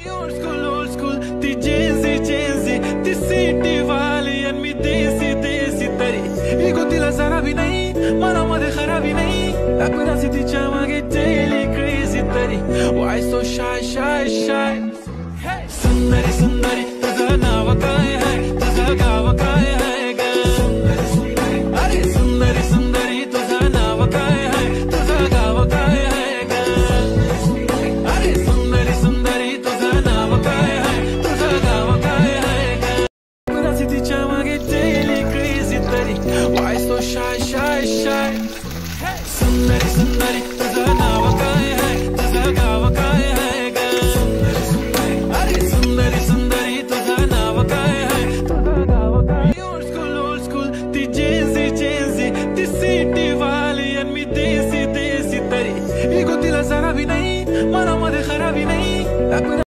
Old school, ती Gen Z ती city वाली आणि मी देसी तरी इगो तिला जरा भी नाही मनामध्ये खराबी नाही कुणाची तिच्या मागे डेली क्रेझी तरी वाय सो शाय सुंदरी तुझं नाव काय आहे तुझं गाव काय आहे ग अरे सुंदरी तुझं नाव काय आहे तुझं गाव काय आहे ग अरे सुंदरी तुझं नाव काय आहे तुझं गाव काय आहे ग कुणाची तिच्या मागे डेली क्रेझी तरी वाय सो शाय सुंदरी तुझं नाव काय आहे तुझं गाव काय आहे ग अरे सुंदरी तुझं नाव काय आहे तुझं गाव काय ओल्ड स्कूल ती जेन्झी ती सिटी वाली आणि मी देसी तरी इगो तिला जरा भी नाही मनामध्ये खराबी नाही